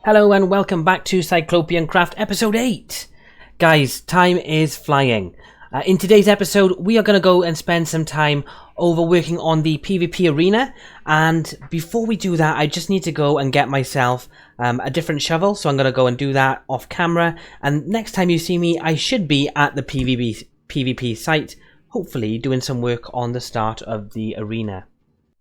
Hello and welcome back to CyclopeanCraft episode 8. Guys, time is flying. In today's episode, we are going to go and spend some time over working on the PvP arena. And before we do that, I just need to go and get myself a different shovel. So I'm going to go and do that off camera. And next time you see me, I should be at the PvP site, hopefully doing some work on the start of the arena.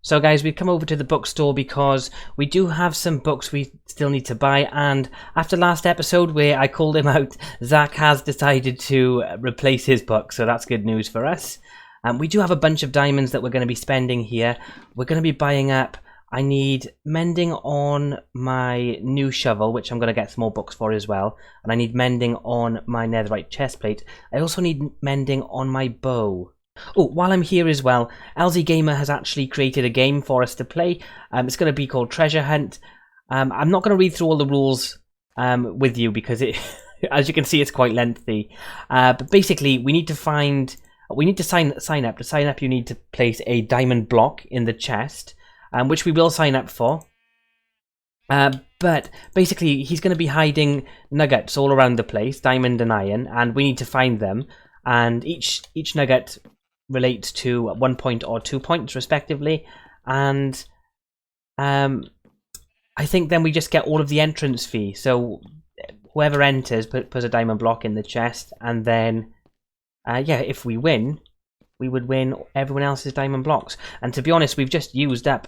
So guys, we've come over to the bookstore because we do have some books we still need to buy, and after last episode where I called him out, Zach has decided to replace his book, so that's good news for us. We do have a bunch of diamonds that we're going to be spending here. We're going to be buying up, I need mending on my new shovel, which I'm going to get some more books for as well, and I need mending on my netherite chestplate. I also need mending on my bow. Oh, while I'm here as well, LZ Gamer has actually created a game for us to play. It's going to be called Treasure Hunt. I'm not going to read through all the rules with you because it, as you can see, it's quite lengthy. But basically, we need to sign up. To sign up, you need to place a diamond block in the chest, which we will sign up for. But basically, he's going to be hiding nuggets all around the place, diamond and iron, and we need to find them. And each nugget relates to 1 point or 2 points respectively, and I think then we just get all of the entrance fee. So whoever enters puts a diamond block in the chest, and then yeah, if we win, we would win everyone else's diamond blocks. And to be honest, we've just used up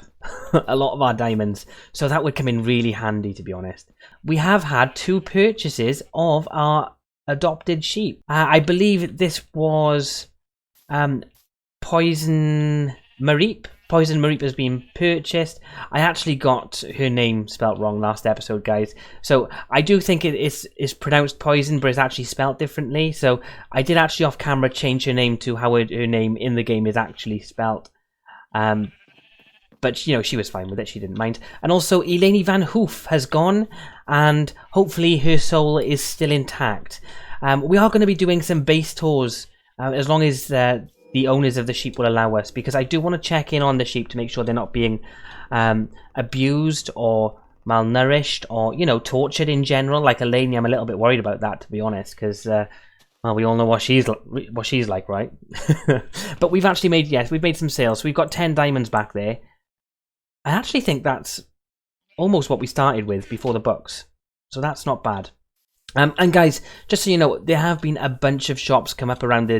a lot of our diamonds, so that would come in really handy, to be honest. We have had 2 purchases of our adopted sheep. I believe this was Poison Mareep. Poison Mareep has been purchased. I actually got her name spelt wrong last episode, guys. So I do think it is pronounced Poison, but it's actually spelt differently. So I did actually off camera change her name to how her name in the game is actually spelt. But, you know, she was fine with it. She didn't mind. And also, Eleni Van Hoof has gone, and hopefully her soul is still intact. We are going to be doing some base tours, as long as the owners of the sheep will allow us, because I do want to check in on the sheep to make sure they're not being abused or malnourished or, you know, tortured in general. Like Eleni, I'm a little bit worried about that, to be honest, because... well, we all know what she's like, right? But we've actually made, yes, we've made some sales. So we've got 10 diamonds back there. I actually think that's almost what we started with before the books. So that's not bad. And guys, just so you know, there have been a bunch of shops come up around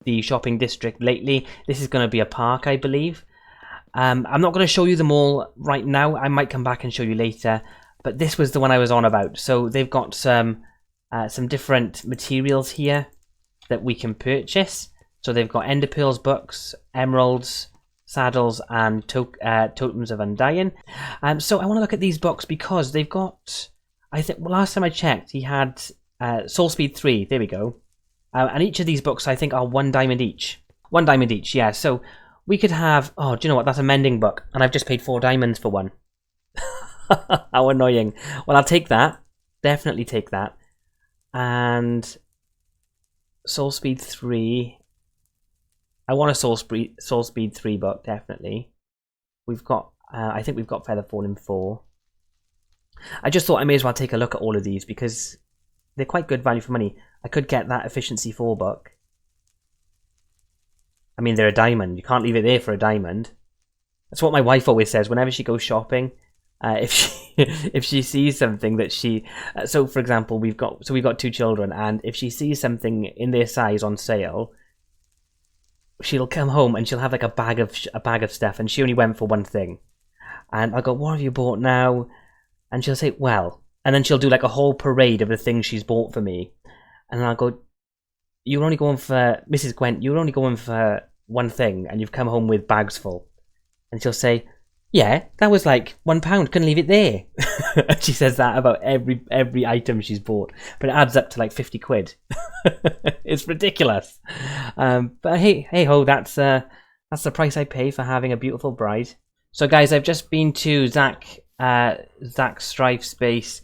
the shopping district lately. This is going to be a park, I believe. I'm not going to show you them all right now. I might come back and show you later. But this was the one I was on about. So they've got some different materials here that we can purchase. So they've got ender pearls, books, emeralds, saddles, and totems of undying. So I want to look at these books because they've got, I think, well, last time I checked, he had Soul Speed 3. There we go. And each of these books, I think, are 1 diamond each. 1 diamond each, yeah. So we could have, oh, do you know what? That's a mending book, and I've just paid 4 diamonds for one. How annoying. Well, I'll take that. Definitely take that. And Soul Speed 3. I want a Soul Speed 3 book, definitely. We've got, I think we've got Feather Falling 4. I just thought I may as well take a look at all of these because they're quite good value for money. I could get that Efficiency 4 book. I mean, they're a diamond. You can't leave it there for a diamond. That's what my wife always says whenever she goes shopping. If she sees something that she... so, for example, we've got 2 children, and if she sees something in their size on sale, she'll come home and she'll have like a bag of stuff, and she only went for one thing. And I'll go, what have you bought now? And she'll say, well, and then she'll do like a whole parade of the things she's bought for me. And I'll go, you're only going for, Mrs. Gwent, you're only going for one thing, and you've come home with bags full. And she'll say, yeah, that was like £1, couldn't leave it there. And she says that about every item she's bought, but it adds up to like 50 quid. It's ridiculous. But hey ho, that's the price I pay for having a beautiful bride. So guys, I've just been to Zach's Strife's base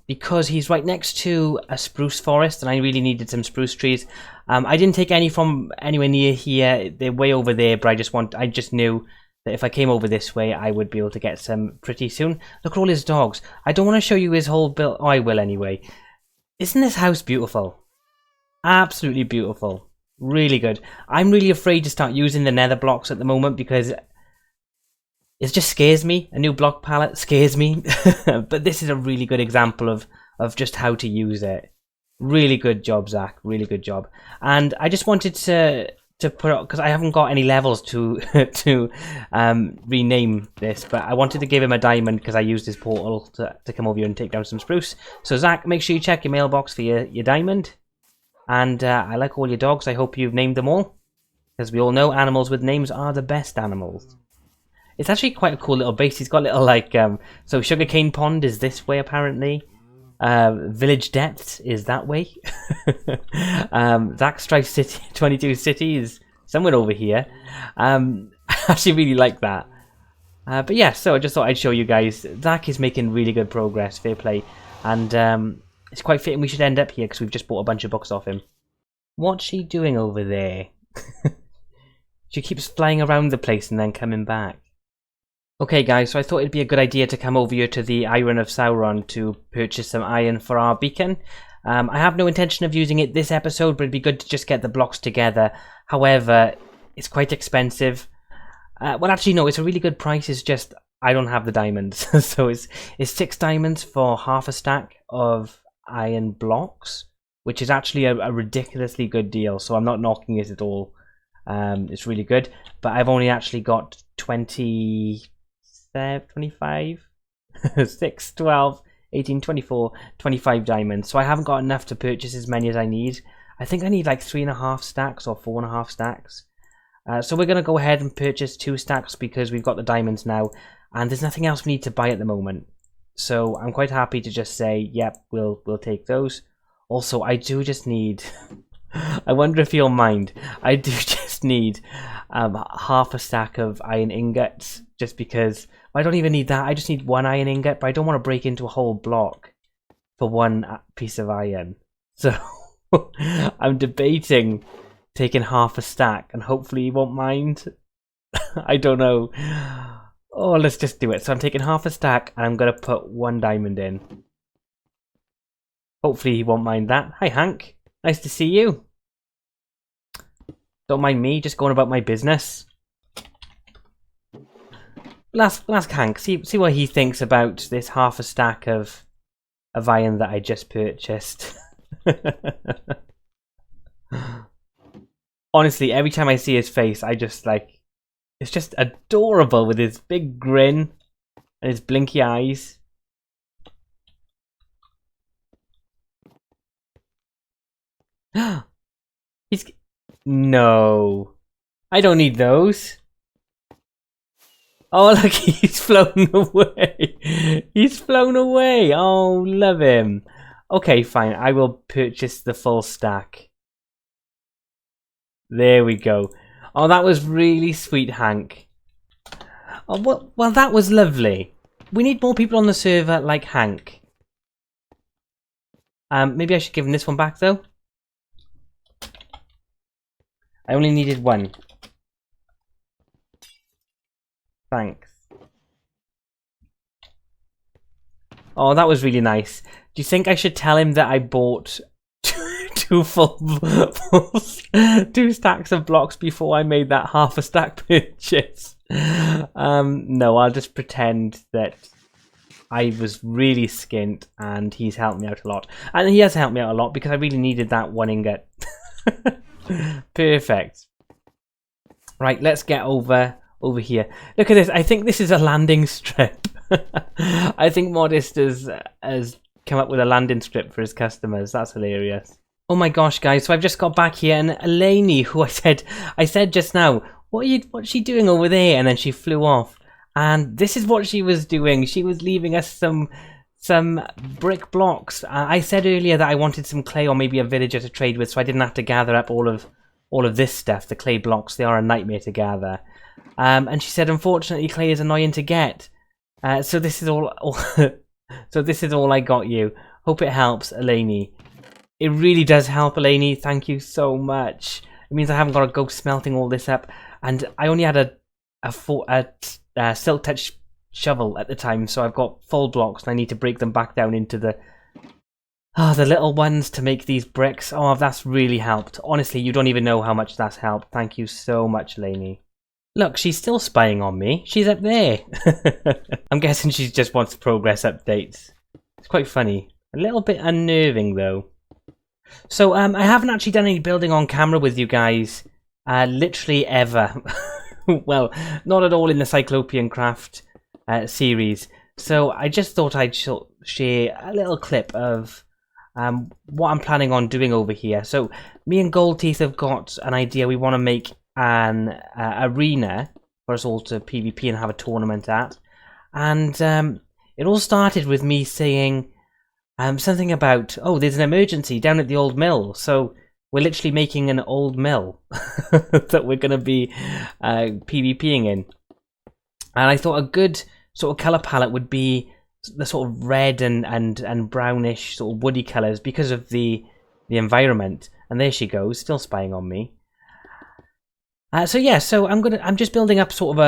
because he's right next to a spruce forest, and I really needed some spruce trees. I didn't take any from anywhere near here. They're way over there, but I just knew that if I came over this way, I would be able to get some pretty soon. Look at all his dogs. I don't want to show you his whole build. Oh, I will anyway. Isn't this house beautiful? Absolutely beautiful. Really good. I'm really afraid to start using the nether blocks at the moment because it just scares me. A new block palette scares me. But this is a really good example of just how to use it. Really good job, Zach. Really good job. And I just wanted to put up, because I haven't got any levels to rename this, but I wanted to give him a diamond because I used his portal to come over here and take down some spruce. So Zach, make sure you check your mailbox for your diamond. And I like all your dogs. I hope you've named them all, because we all know animals with names are the best animals. It's actually quite a cool little base. He's got little like so sugarcane pond is this way apparently. Village depths is that way. Zach Strife City 22 City is somewhere over here. I actually really like that. But yeah, so I just thought I'd show you guys. Zach is making really good progress, fair play. And it's quite fitting we should end up here because we've just bought a bunch of books off him. What's she doing over there? She keeps flying around the place and then coming back. Okay guys, so I thought it'd be a good idea to come over here to the Iron of Sauron to purchase some iron for our beacon. I have no intention of using it this episode, but it'd be good to just get the blocks together. However, it's quite expensive. Well actually no, it's a really good price, it's just I don't have the diamonds. So it's 6 diamonds for half a stack of iron blocks, which is actually a ridiculously good deal, so I'm not knocking it at all. It's really good, but I've only actually got 25 6 12 18 24 25 diamonds, so I haven't got enough to purchase as many as I need. I think I need like 3.5 stacks or 4.5 stacks, so we're going to go ahead and purchase 2 stacks because we've got the diamonds now and there's nothing else we need to buy at the moment, so I'm quite happy to just say yep, we'll take those. Also, I do just need I wonder if you'll mind, I do just need half a stack of iron ingots, just because I don't even need that. I just need 1 iron ingot, but I don't want to break into a whole block for 1 piece of iron. So I'm debating taking half a stack, and hopefully you won't mind. I don't know. Oh, let's just do it. So I'm taking half a stack, and I'm going to put 1 diamond in. Hopefully he won't mind that. Hi Hank, nice to see you. Don't mind me, just going about my business. Ask Hank, see what he thinks about this half a stack of iron that I just purchased. Honestly, every time I see his face, I just like, it's just adorable with his big grin and his blinky eyes. No, I don't need those. Oh look, he's flown away. He's flown away. Oh, love him. Okay, fine. I will purchase the full stack. There we go. Oh, that was really sweet, Hank. Oh, well, that was lovely. We need more people on the server like Hank. Maybe I should give him this one back though. I only needed 1. Thanks. Oh, that was really nice. Do you think I should tell him that I bought 2 stacks of blocks before I made that half a stack purchase? No, I'll just pretend that I was really skint and he's helped me out a lot. And he has helped me out a lot because I really needed that 1 ingot. Perfect. Right, let's get over here. Look at this. I think this is a landing strip. I think Modest has come up with a landing strip for his customers. That's hilarious. Oh my gosh, guys! So I've just got back here, and Eleni, who I said just now, what's she doing over there? And then she flew off. And this is what she was doing. She was leaving us some brick blocks. I said earlier that I wanted some clay or maybe a villager to trade with, so I didn't have to gather up all of this stuff. The clay blocks, they are a nightmare to gather. And she said, unfortunately, clay is annoying to get. So this is all. So this is all I got you. Hope it helps, Eleni. It really does help, Eleni. Thank you so much. It means I haven't got to go smelting all this up, and I only had a silk touch shovel at the time, so I've got full blocks and I need to break them back down into the little ones to make these bricks. Oh, that's really helped. Honestly, you don't even know how much that's helped. Thank you so much, Lainey. Look, she's still spying on me. She's up there. I'm guessing she just wants progress updates. It's quite funny. A little bit unnerving, though. So, I haven't actually done any building on camera with you guys. Literally ever. Well, not at all in the CyclopeanCraft series. So, I just thought I'd share a little clip of what I'm planning on doing over here. So, me and Goldteeth have got an idea. We want to make an arena for us all to PvP and have a tournament at. And it all started with me saying something about, oh, there's an emergency down at the old mill. So we're literally making an old mill that we're going to be PvPing in. And I thought a good sort of colour palette would be the sort of red and brownish sort of woody colours because of the environment. And there she goes, still spying on me. So yeah, so I'm just building up sort of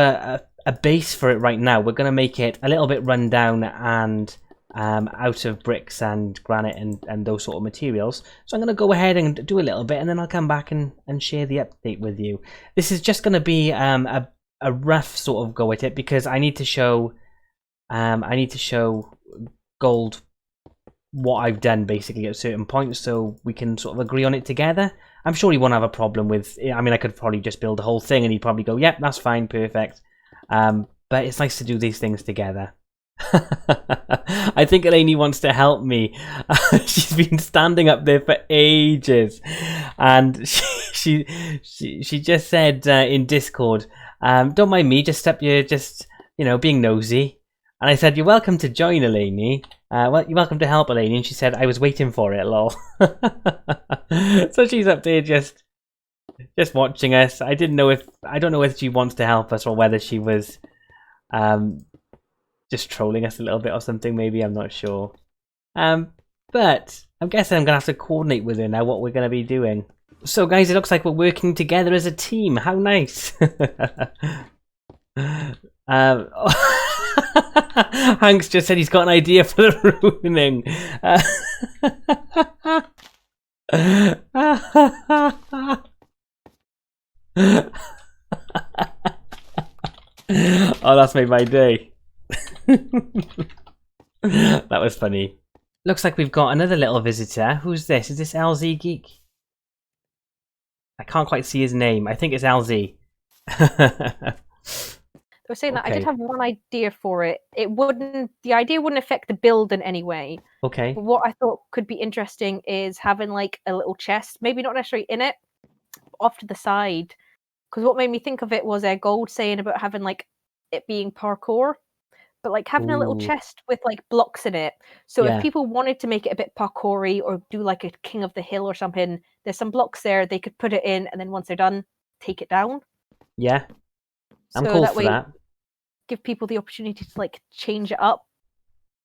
a base for it right now. We're gonna make it a little bit run down and out of bricks and granite and those sort of materials. So I'm gonna go ahead and do a little bit, and then I'll come back and share the update with you. This is just gonna be a rough sort of go at it because I need to show Gold what I've done basically at a certain point, so we can sort of agree on it together. I'm sure he won't have a problem with. I mean, I could probably just build the whole thing, and he'd probably go, "Yep, that's fine, perfect." But it's nice to do these things together. I think Elaine wants to help me. She's been standing up there for ages, and she just said in Discord, "Don't mind me, just being nosy." And I said, "You're welcome to join, Elaine. Well, you're welcome to help, Elaine." And she said, "I was waiting for it, lol." So she's up there just watching us. I don't know if she wants to help us or whether she was just trolling us a little bit or something. Maybe, I'm not sure. But I'm guessing I'm gonna have to coordinate with her now what we're gonna be doing. So guys, it looks like we're working together as a team. How nice. Hanks just said he's got an idea for the ruining. Oh, that's made my day. That was funny. Looks like we've got another little visitor. Who's this? Is this LZ Geek? I can't quite see his name. I think it's LZ. I was saying that I did have one idea for it. The idea wouldn't affect the build in any way. Okay. But what I thought could be interesting is having like a little chest, maybe not necessarily in it, off to the side. Because what made me think of it was Gold saying about having like it being parkour, but like having a little chest with like blocks in it. So if people wanted to make it a bit parkoury or do like a King of the Hill or something, there's some blocks there. They could put it in, and then once they're done, take it down. Yeah, I'm cool for that. Give people the opportunity to like change it up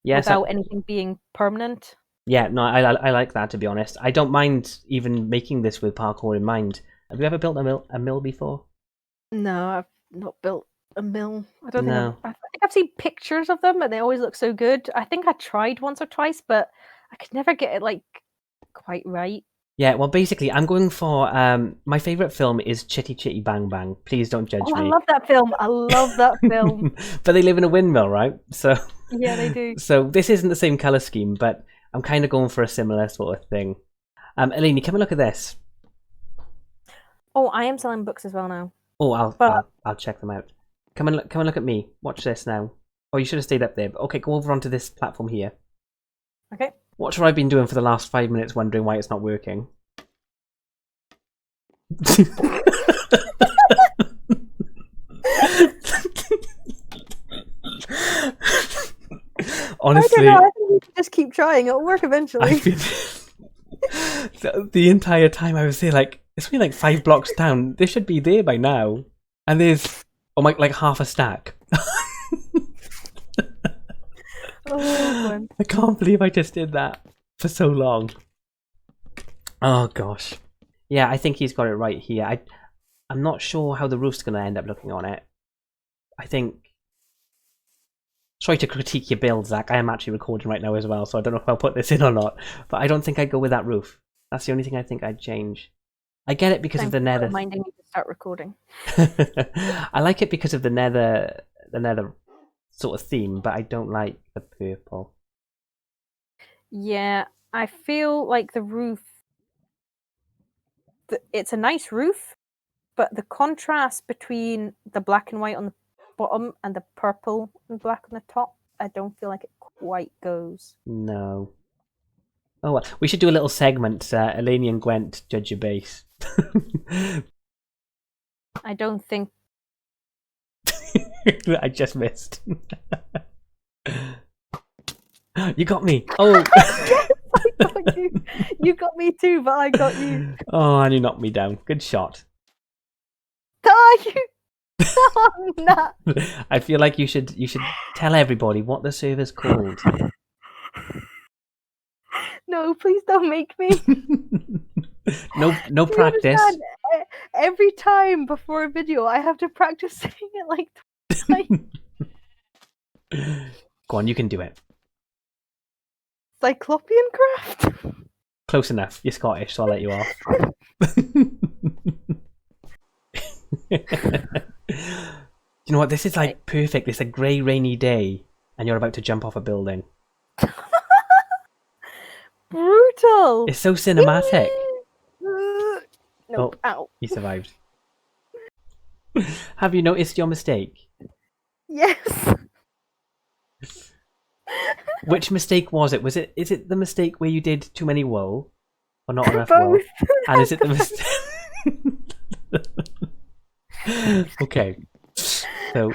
without anything being permanent. Yeah, no, I like that, to be honest. I don't mind even making this with parkour in mind. Have you ever built a mill before? No, I've not built a mill. I don't think I think I've seen pictures of them and they always look so good. I think I tried once or twice, but I could never get it like quite right. Yeah, well, basically, I'm going for my favourite film is Chitty Chitty Bang Bang. Please don't judge me. I love that film. I love that film. But they live in a windmill, right? So yeah, they do. So this isn't the same colour scheme, but I'm kind of going for a similar sort of thing. Elaine, come and look at this. Oh, I am selling books as well now. Oh, I'll check them out. Come and look at me. Watch this now. Oh, you should have stayed up there. But okay, go over onto this platform here. Okay. Watch what I've been doing for the last 5 minutes, wondering why it's not working. Honestly, I don't know. I think we should just keep trying. It'll work eventually. The entire time I was there, like, it's only like 5 blocks down. They should be there by now. And there's like half a stack. Oh, I can't believe I just did that for so long. Oh gosh. Yeah, I think he's got it right here. I'm not sure how the roof's going to end up looking on it. I think. Sorry to critique your build, Zach. I am actually recording right now as well, so I don't know if I'll put this in or not. But I don't think I'd go with that roof. That's the only thing I think I'd change. I get it because of the nether. Reminding me to start recording. I like it because of the nether sort of theme, but I don't like the purple. Yeah, I feel like the roof. It's a nice roof, but the contrast between the black and white on the bottom and the purple and black on the top, I don't feel like it quite goes. No. Oh, well, we should do a little segment. Eleni and Gwent judge your base. I don't think. I just missed. You got me. Oh. Yes, I got you. You got me too, but I got you. Oh, and you knocked me down. Good shot. Oh, you. Oh, nah. I feel like you should tell everybody what the server's called. No, please don't make me. No Do you practice. understand? Every time before a video, I have to practice saying it like twice. Go on, you can do it. CyclopeanCraft. Close enough. You're Scottish, so I'll let you off. You know what? This is like perfect. It's a grey, rainy day, and you're about to jump off a building. Brutal. It's so cinematic. Nope. Oh, Ow. you survived. Have you noticed your mistake? Yes. Which mistake was it? Is it the mistake where you did too many wool? Or not enough wool? And is it the mistake? Okay. So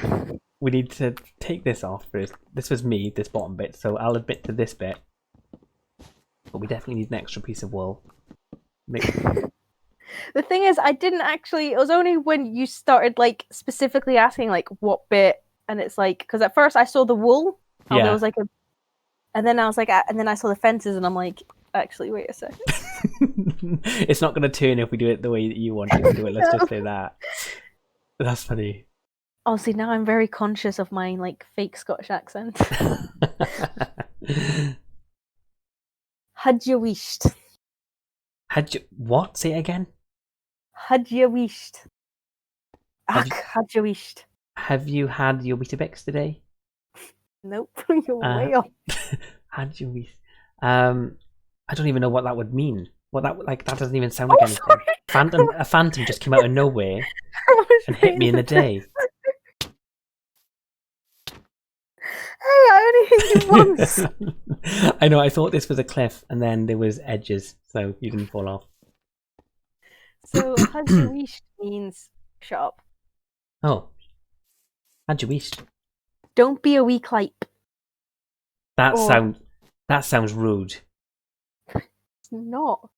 we need to take this off first. This was me, this bottom bit, so I'll admit to this bit. But we definitely need an extra piece of wool. The thing is, I didn't actually. It was only when you started like specifically asking like what bit, and it's like because at first I saw the wool, and there was like a, and then I was like, and then I saw the fences, and I'm like, actually, wait a second. It's not going to turn if we do it the way that you want it to do it. Let's just say that. That's funny. Honestly, now I'm very conscious of my like fake Scottish accent. Had you wished? Had you what? Say it again. Had you wished? Had you wished? Have you had your Weetabix today? Nope, you're way off. Had you wished? I don't even know what that would mean. What that doesn't even sound like anything. A phantom just came out of nowhere and hit me in the day. Hey, I only hit you once. I know. I thought this was a cliff, and then there was edges, so you didn't fall off. So, had you wished means shut up. Oh, had you wished? Don't be a wee clipe. That sounds rude. It's not.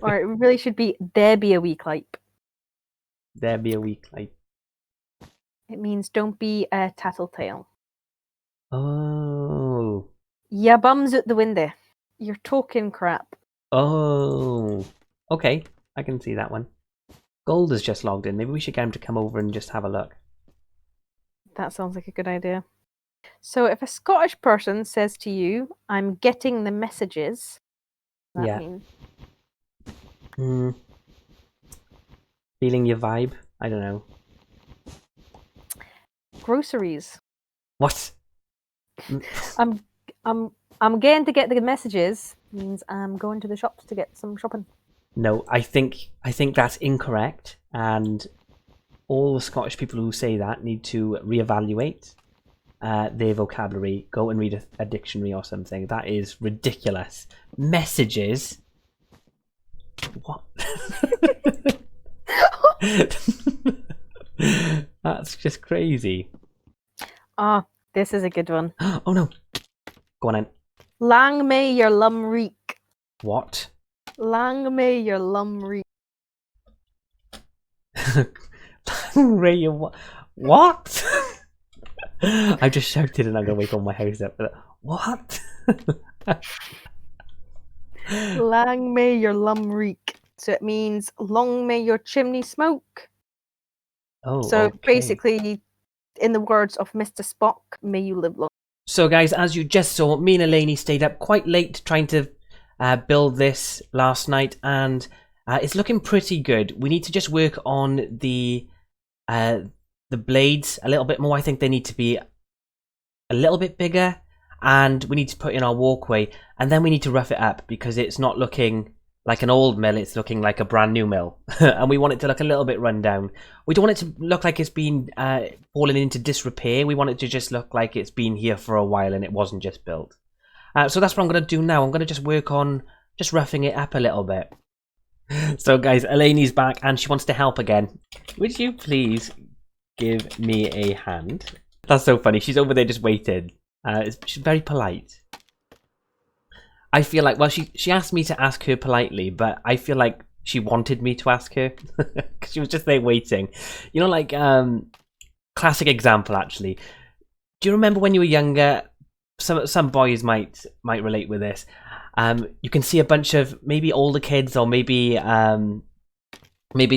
Or it really should be there be a wee clipe. There be a wee clipe. It means don't be a tattletale. Oh. Ya bums out the window. You're talking crap. Oh. Okay, I can see that one. Gold has just logged in. Maybe we should get him to come over and just have a look. That sounds like a good idea. So if a Scottish person says to you, I'm getting the messages, that means... Feeling your vibe? I don't know. Groceries. What? I'm going to get the messages means I'm going to the shops to get some shopping. No, I think that's incorrect, and all the Scottish people who say that need to reevaluate their vocabulary. Go and read a dictionary or something. That is ridiculous. Messages? What? That's just crazy. Ah, this is a good one. Oh no. Go on in. Lang may your lum reek. What? Lang may your lum reek. Lang may your what? I just shouted and I'm gonna wake all my house up. What? Lang may your lum reek. So it means long may your chimney smoke. Oh, so okay. basically, In the words of Mr. Spock, may you live long. So guys, as you just saw, me and Elaine stayed up quite late trying to build this last night, and it's looking pretty good. We need to just work on the blades a little bit more. I think they need to be a little bit bigger, and we need to put in our walkway, and then we need to rough it up because it's not looking like an old mill, it's looking like a brand new mill. And we want it to look a little bit run down. We don't want it to look like it's been fallen into disrepair. We want it to just look like it's been here for a while and it wasn't just built. So that's what I'm going to do now. I'm going to just work on just roughing it up a little bit. So guys, Elaine's back and she wants to help again. Would you please give me a hand? That's so funny. She's over there just waiting. She's very polite. I feel like, well, she asked me to ask her politely, but I feel like she wanted me to ask her because she was just there waiting. You know, like, classic example, actually. Do you remember when you were younger? Some boys might relate with this. You can see a bunch of maybe older kids, or maybe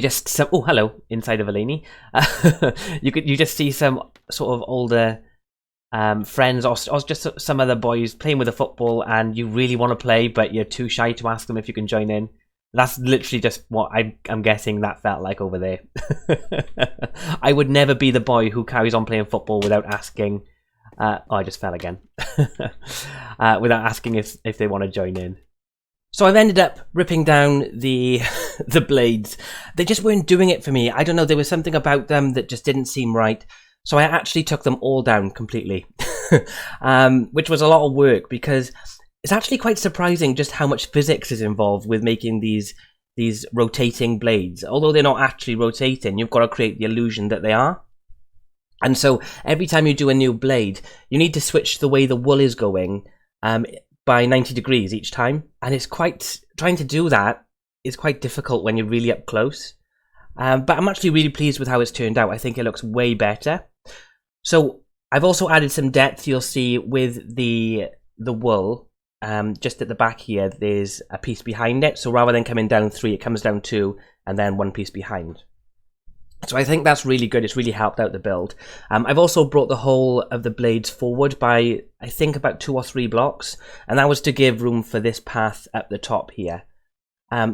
just some. Oh, hello, inside of Eleni. You just see some sort of older friends or just some other boys playing with a football, and you really want to play but you're too shy to ask them if you can join in. That's literally just what I'm guessing that felt like over there. I would never be the boy who carries on playing football without asking. Oh, I just fell again. Without asking if they want to join in. So I've ended up ripping down the blades. They just weren't doing it for me. I don't know, there was something about them that just didn't seem right. So I actually took them all down completely, which was a lot of work because it's actually quite surprising just how much physics is involved with making these rotating blades. Although they're not actually rotating, you've got to create the illusion that they are. And so every time you do a new blade, you need to switch the way the wool is going by 90 degrees each time. And it's trying to do that is quite difficult when you're really up close. But I'm actually really pleased with how it's turned out. I think it looks way better. So I've also added some depth, you'll see, with the wool. Just at the back here, there's a piece behind it. So rather than coming down 3, it comes down 2, and then 1 piece behind. So I think that's really good. It's really helped out the build. I've also brought the whole of the blades forward by, I think, about 2 or 3 blocks. And that was to give room for this path at the top here.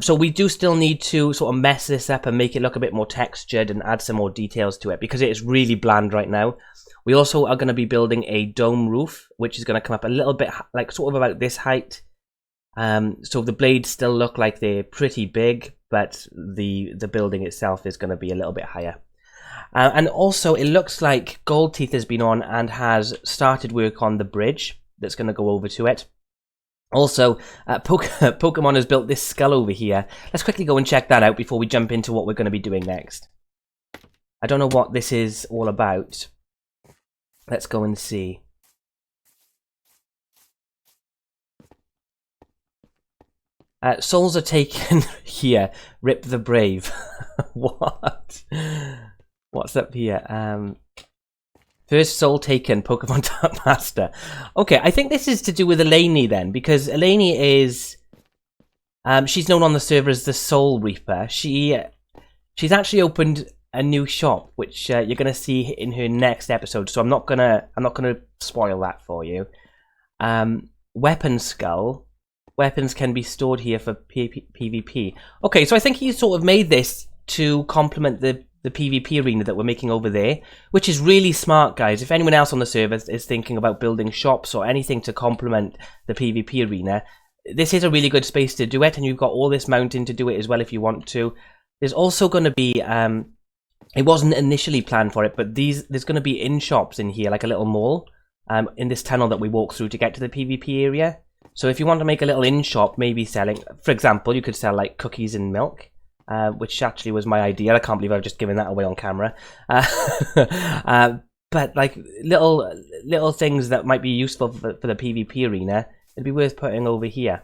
So we do still need to sort of mess this up and make it look a bit more textured and add some more details to it because it is really bland right now. We also are going to be building a dome roof, which is going to come up a little bit, like sort of about this height. So the blades still look like they're pretty big, but the building itself is going to be a little bit higher. And also it looks like Gold Teeth has been on and has started work on the bridge that's going to go over to it. Also, Pokemon has built this skull over here. Let's quickly go and check that out before we jump into what we're going to be doing next. I don't know what this is all about. Let's go and see. Souls are taken here. Rip the Brave. What? What's up here? First soul taken, Pokemon Dark Master. Okay, I think this is to do with Eleni then, because Eleni is... she's known on the server as the Soul Reaper. She's actually opened a new shop, which you're gonna see in her next episode. So I'm not gonna spoil that for you. Weapon Skull. Weapons can be stored here for PvP. Okay, so I think he sort of made this to complement the PvP arena that we're making over there, which is really smart, guys. If anyone else on the server is thinking about building shops or anything to complement the PvP arena, this is a really good space to do it, and you've got all this mountain to do it as well if you want to. There's also going to be, it wasn't initially planned for it, but there's going to be in-shops in here, like a little mall, in this tunnel that we walk through to get to the PvP area. So if you want to make a little in-shop, maybe selling, for example, you could sell like cookies and milk. Which actually was my idea. I can't believe I've just given that away on camera. But like little things that might be useful for the PvP arena, it'd be worth putting over here.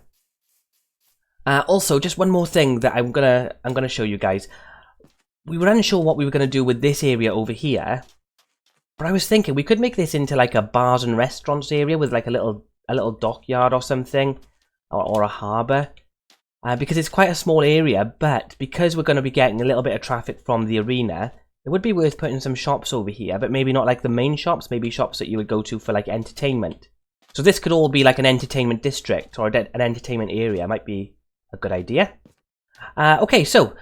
Also, just one more thing that I'm gonna show you guys. We were unsure what we were gonna do with this area over here, but I was thinking we could make this into like a bars and restaurants area with like a little dockyard or something, or a harbour. Because it's quite a small area, but because we're going to be getting a little bit of traffic from the arena, it would be worth putting some shops over here, but maybe not like the main shops, maybe shops that you would go to for like entertainment. So this could all be like an entertainment district or an entertainment area. Might be a good idea. Okay, so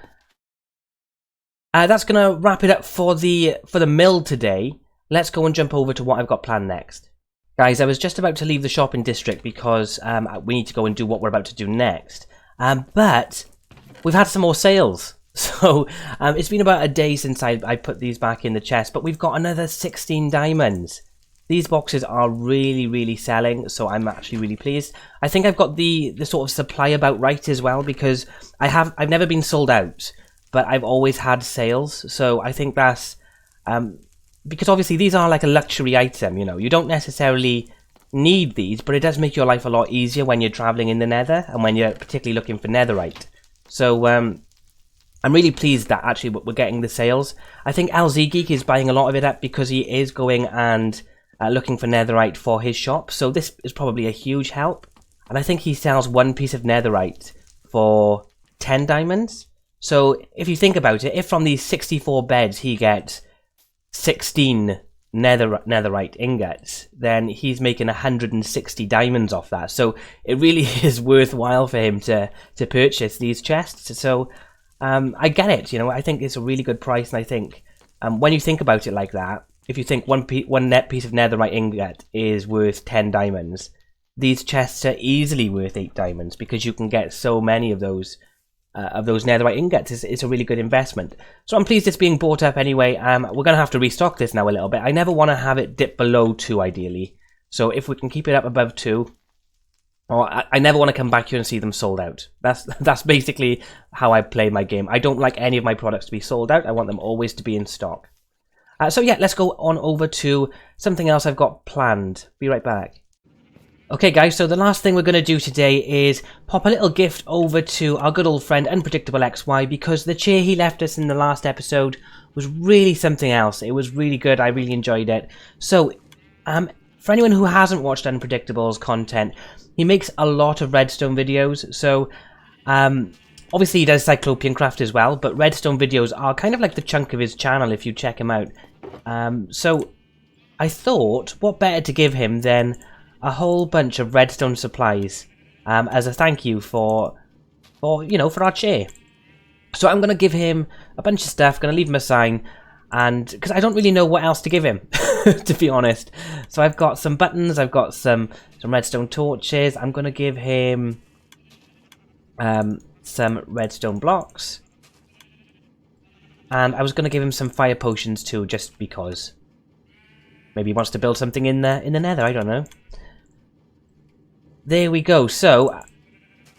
that's gonna wrap it up for the mill today. Let's go and jump over to what I've got planned next. Guys, I was just about to leave the shopping district because we need to go and do what we're about to do next. But we've had some more sales. So it's been about a day since I put these back in the chest, but we've got another 16 diamonds. These boxes are really, really selling, so I'm actually really pleased. I think I've got the sort of supply about right as well, because I've never been sold out, but I've always had sales. So I think that's because obviously these are like a luxury item, you know. You don't necessarily need these, but it does make your life a lot easier when you're traveling in the Nether and when you're particularly looking for netherite. So I'm really pleased that actually we're getting the sales. I think LZ Geek is buying a lot of it up because he is going and looking for netherite for his shop. So this is probably a huge help. And I think he sells one piece of netherite for 10 diamonds. So if you think about it, if from these 64 beds he gets 16 netherite ingots, then he's making 160 diamonds off that. So it really is worthwhile for him to purchase these chests. So I get it, you know. I think it's a really good price, and I think when you think about it like that, if you think one net piece of netherite ingot is worth 10 diamonds, these chests are easily worth 8 diamonds because you can get so many of those netherite ingots. It's a really good investment. So I'm pleased it's being bought up anyway. We're going to have to restock this now a little bit. I never want to have it dip below 2 ideally. So if we can keep it up above 2, or I never want to come back here and see them sold out. That's basically how I play my game. I don't like any of my products to be sold out. I want them always to be in stock. So yeah, let's go on over to something else I've got planned. Be right back. Okay guys, so the last thing we're going to do today is pop a little gift over to our good old friend Unpredictable XY, because the chair he left us in the last episode was really something else. It was really good. I really enjoyed it. So for anyone who hasn't watched Unpredictable's content, he makes a lot of redstone videos. So obviously he does CyclopeanCraft as well, but redstone videos are kind of like the chunk of his channel if you check him out. So I thought, what better to give him than a whole bunch of redstone supplies as a thank you for our chair. So I'm going to give him a bunch of stuff, going to leave him a sign, and because I don't really know what else to give him, to be honest. So I've got some buttons, I've got some redstone torches. I'm going to give him some redstone blocks, and I was going to give him some fire potions too, just because maybe he wants to build something in the nether. I don't know. There we go. So,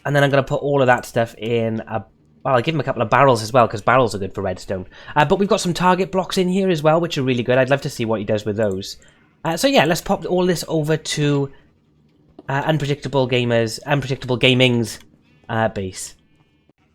and then I'm going to put all of that stuff in well, I'll give him a couple of barrels as well, because barrels are good for redstone. But we've got some target blocks in here as well, which are really good. I'd love to see what he does with those. So yeah, let's pop all this over to Unpredictable Gaming's base.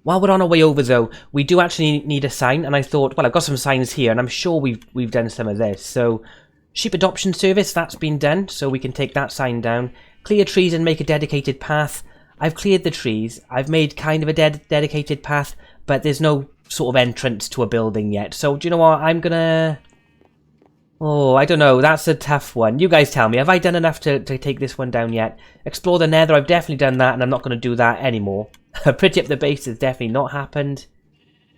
While we're on our way over though, we do actually need a sign, and I thought, well, I've got some signs here, and I'm sure we've done some of this. So, sheep adoption service, that's been done, so we can take that sign down. Clear trees and make a dedicated path. I've cleared the trees. I've made kind of a dedicated path, but there's no sort of entrance to a building yet. So, do you know what? I'm gonna... Oh, I don't know. That's a tough one. You guys tell me. Have I done enough to take this one down yet? Explore the nether. I've definitely done that, and I'm not going to do that anymore. Pretty up the base has definitely not happened.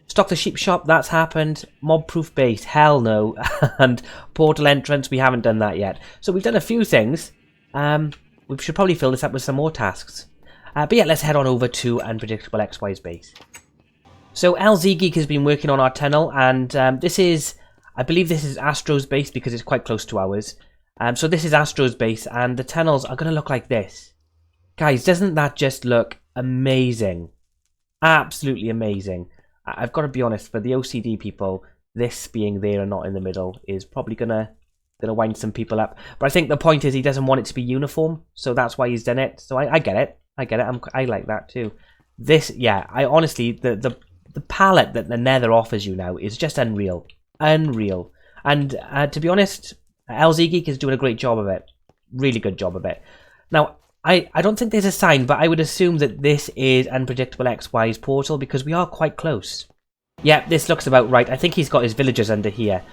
Stock the sheep shop. That's happened. Mob-proof base. Hell no. And portal entrance. We haven't done that yet. So we've done a few things. We should probably fill this up with some more tasks. But yeah, let's head on over to Unpredictable XY's base. So LZ Geek has been working on our tunnel, and this is... I believe this is Astro's base because it's quite close to ours. So this is Astro's base, and the tunnels are going to look like this. Guys, doesn't that just look amazing? Absolutely amazing. I've got to be honest, for the OCD people, this being there and not in the middle is probably gonna wind some people up. But I think the point is he doesn't want it to be uniform, so that's why he's done it. So I get it. I get it. I like that too. This, yeah, I honestly, the palette that the Nether offers you now is just unreal. Unreal. And to be honest, LZ Geek is doing a great job of it. Really good job of it. Now, I don't think there's a sign, but I would assume that this is Unpredictable XY's portal because we are quite close. Yeah, this looks about right. I think he's got his villagers under here.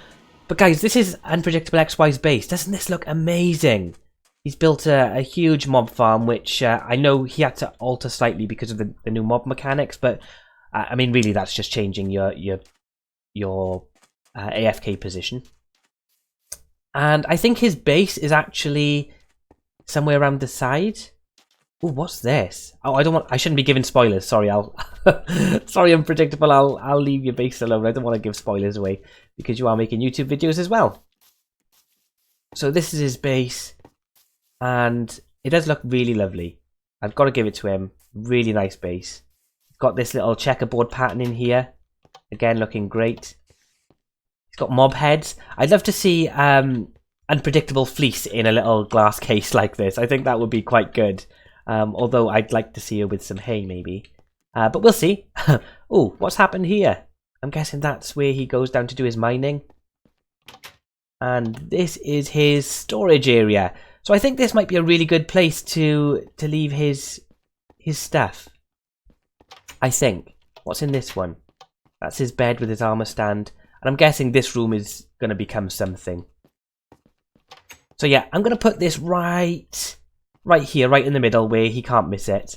But guys, this is Unpredictable XY's base. Doesn't this look amazing? He's built a huge mob farm, which I know he had to alter slightly because of the new mob mechanics. But I mean, really, that's just changing your AFK position. And I think his base is actually somewhere around the side. Oh, what's this? Oh, I shouldn't be giving spoilers. Sorry, sorry, Unpredictable. I'll leave your base alone. I don't want to give spoilers away because you are making YouTube videos as well. So this is his base, and it does look really lovely. I've got to give it to him. Really nice base. Got this little checkerboard pattern in here. Again, looking great. He's got mob heads. I'd love to see Unpredictable Fleece in a little glass case like this. I think that would be quite good. Although I'd like to see her with some hay, maybe. But we'll see. Oh, what's happened here? I'm guessing that's where he goes down to do his mining. And this is his storage area. So I think this might be a really good place to leave his stuff. I think. What's in this one? That's his bed with his armor stand. And I'm guessing this room is going to become something. So yeah, I'm going to put this right here, right in the middle where he can't miss it.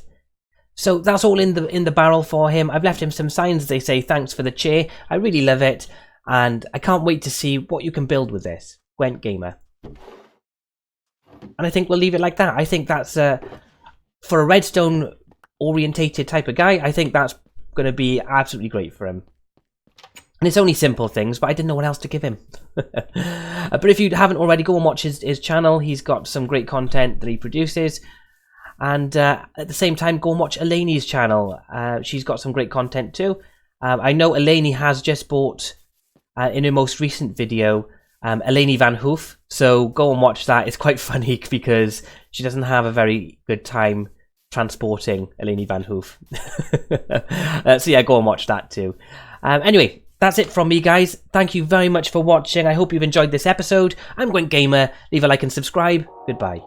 So that's all in the barrel for him. I've left him some signs. They say thanks for the chair. I really love it, and I can't wait to see what you can build with this, Gwent Gamer. And I think we'll leave it like that. I think that's for a redstone orientated type of guy. I think that's going to be absolutely great for him. And it's only simple things, but I didn't know what else to give him. But if you haven't already, go and watch his channel. He's got some great content that he produces. And at the same time, go and watch Elaine's channel. She's got some great content too. I know Elaine has just bought, in her most recent video, Elaine Van Hoof. So go and watch that. It's quite funny because she doesn't have a very good time transporting Elaine Van Hoof. So yeah, go and watch that too. Anyway, that's it from me, guys. Thank you very much for watching. I hope you've enjoyed this episode. I'm Gwent Gamer. Leave a like and subscribe. Goodbye.